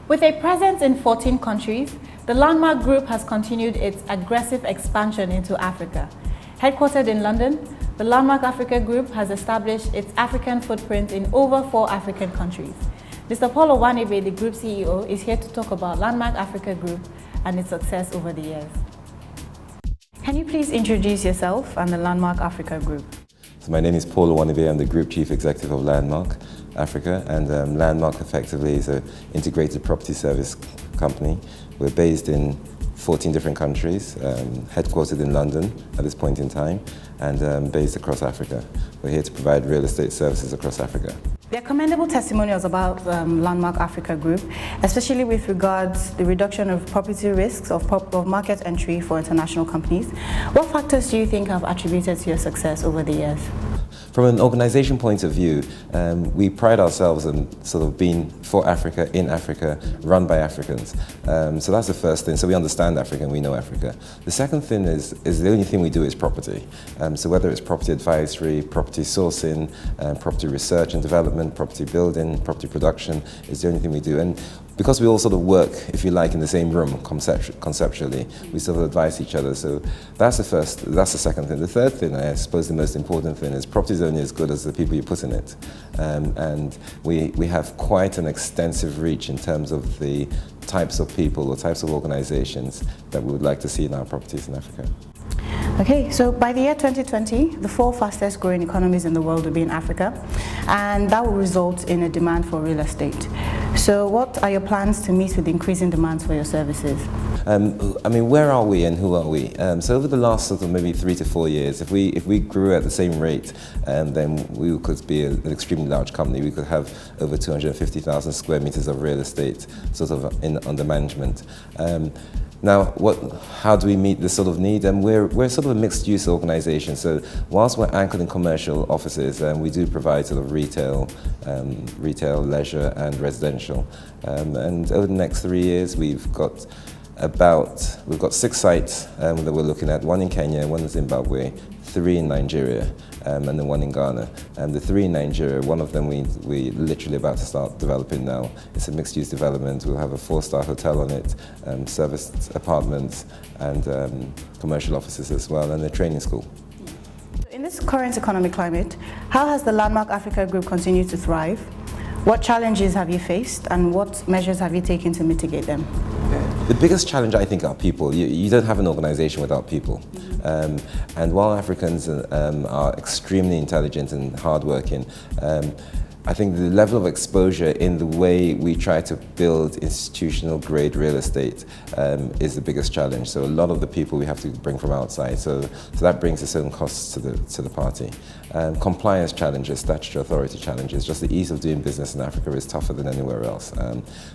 With a presence in 14 countries, the Landmark Group has continued its aggressive expansion into Africa. Headquartered in London, the Landmark Africa Group has established its African footprint in over 4 African countries. Mr. Paul Onwuanibe, the Group CEO, is here to talk about Landmark Africa Group and its success over the years. Can you please introduce yourself and the Landmark Africa Group? So my name is Paul Onwuanibe. I'm the Group Chief Executive of Landmark Africa, and Landmark effectively is an integrated property service company. We're based in 14 different countries, headquartered in London at this point in time, and based across Africa. We're here to provide real estate services across Africa. There are commendable testimonials about Landmark Africa Group, especially with regards to the reduction of property risks of market entry for international companies. What factors do you think have attributed to your success over the years? From an organization point of view, we pride ourselves on sort of being for Africa, in Africa, run by Africans. So that's the first thing. So we understand Africa and we know Africa. The second thing is the only thing we do is property. So whether it's property advisory, property sourcing, property research and development, property building, property production is the only thing we do. And because we all sort of work, if you like, in the same room conceptually, we sort of advise each other. So that's the second thing. The third thing, I suppose the most important thing, is property is only as good as the people you put in it. And we have quite an extensive reach in terms of the types of people or types of organizations that we would like to see in our properties in Africa. Okay, so by the year 2020, the 4 fastest growing economies in the world will be in Africa, and that will result in a demand for real estate. So what are your plans to meet with the increasing demands for your services? I mean, where are we and who are we? So over the last sort of maybe 3 to 4 years, if we grew at the same rate, then we could be an extremely large company. We could have over 250,000 square meters of real estate sort of under management. Now, how do we meet this sort of need? And we're sort of a mixed-use organization. So whilst we're anchored in commercial offices, we do provide sort of retail, leisure, and residential. And over the next 3 years, we've got 6 sites that we're looking at: 1 in Kenya, 1 in Zimbabwe, 3 in Nigeria, and then 1 in Ghana. And the 3 in Nigeria, one of them we literally about to start developing now. It's a mixed-use development. We'll have a 4-star hotel on it, serviced apartments, and commercial offices as well, and a training school. In this current economic climate, how has the Landmark Africa Group continued to thrive? What challenges have you faced, and what measures have you taken to mitigate them? The biggest challenge, I think, are people. You don't have an organization without people. And while Africans are extremely intelligent and hardworking, I think the level of exposure in the way we try to build institutional grade real estate is the biggest challenge. So a lot of the people we have to bring from outside. So that brings a certain costs to the party. Compliance challenges, statutory authority challenges, just the ease of doing business in Africa is tougher than anywhere else.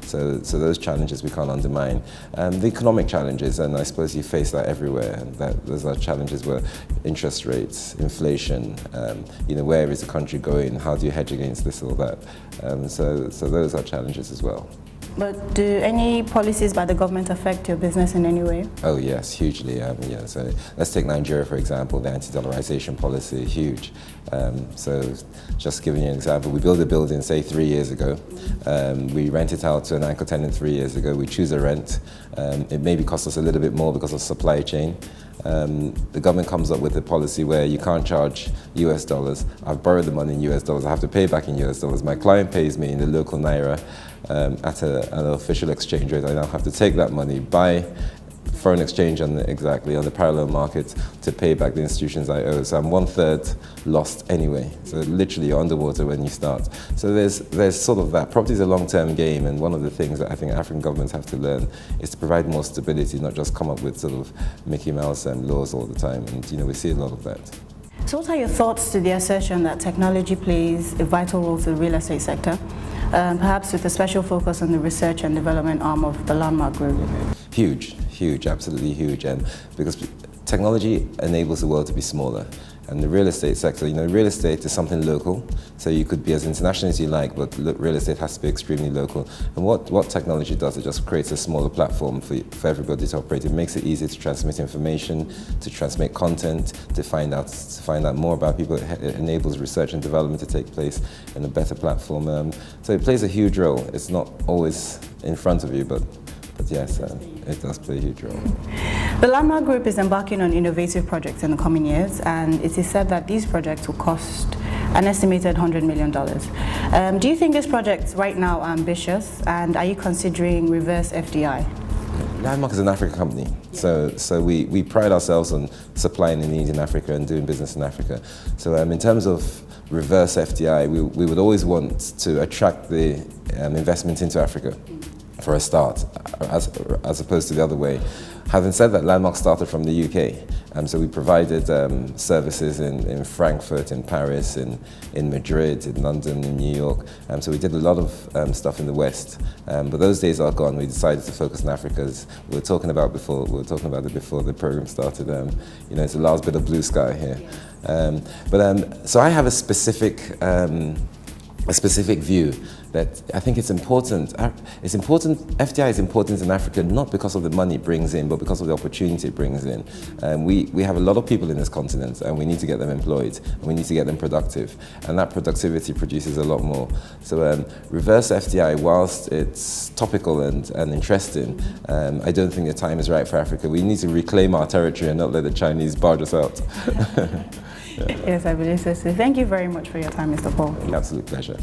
So those challenges we can't undermine. The economic challenges, and I suppose you face that everywhere. And those are challenges where interest rates, inflation, where is the country going? How do you hedge against this or that? So those are challenges as well. But do any policies by the government affect your business in any way? Oh yes, hugely. So let's take Nigeria for example. The anti-dollarization policy, huge. So just giving you an example, we build a building, say 3 years ago. We rent it out to an anchor tenant 3 years ago. We choose a rent. It maybe costs us a little bit more because of supply chain. The government comes up with a policy where you can't charge US dollars. I've borrowed the money in US dollars. I have to pay back in US dollars. My client pays me in the local naira at an official exchange rate. I now have to take that money, buy foreign exchange on the parallel market to pay back the institutions I owe. So I'm 1/3 lost anyway. So literally you're underwater when you start. So there's sort of that. Property is a long-term game, and one of the things that I think African governments have to learn is to provide more stability, not just come up with sort of Mickey Mouse and laws all the time. And we see a lot of that. So what are your thoughts to the assertion that technology plays a vital role to the real estate sector, perhaps with a special focus on the research and development arm of the Landmark Group? Huge, absolutely huge. And because technology enables the world to be smaller. And the real estate sector, real estate is something local, so you could be as international as you like, but real estate has to be extremely local. And what technology does, it just creates a smaller platform for everybody to operate. It makes it easier to transmit information, to transmit content, to find out more about people. It enables research and development to take place in a better platform. So it plays a huge role. It's not always in front of you, but yes, it does play a huge role. The Landmark Group is embarking on innovative projects in the coming years, and it is said that these projects will cost an estimated $100 million. Do you think these projects right now are ambitious, and are you considering reverse FDI? Landmark is an African company, so we pride ourselves on supplying the needs in Africa and doing business in Africa. So in terms of reverse FDI, we would always want to attract the investment into Africa for a start, as opposed to the other way. Having said that, Landmark started from the UK, so we provided services in Frankfurt, in Paris, in Madrid, in London, in New York. So we did a lot of stuff in the West, but those days are gone. We decided to focus on Africa, as we were talking about it before the program started. It's the last bit of blue sky here. So I have a specific view that I think it's important. FDI is important in Africa not because of the money it brings in, but because of the opportunity it brings in. We have a lot of people in this continent, and we need to get them employed, and we need to get them productive, and that productivity produces a lot more. So reverse FDI, whilst it's topical and interesting, I don't think the time is right for Africa. We need to reclaim our territory and not let the Chinese barge us out. Yes, I believe so. So thank you very much for your time, Mr. Paul. An absolute pleasure.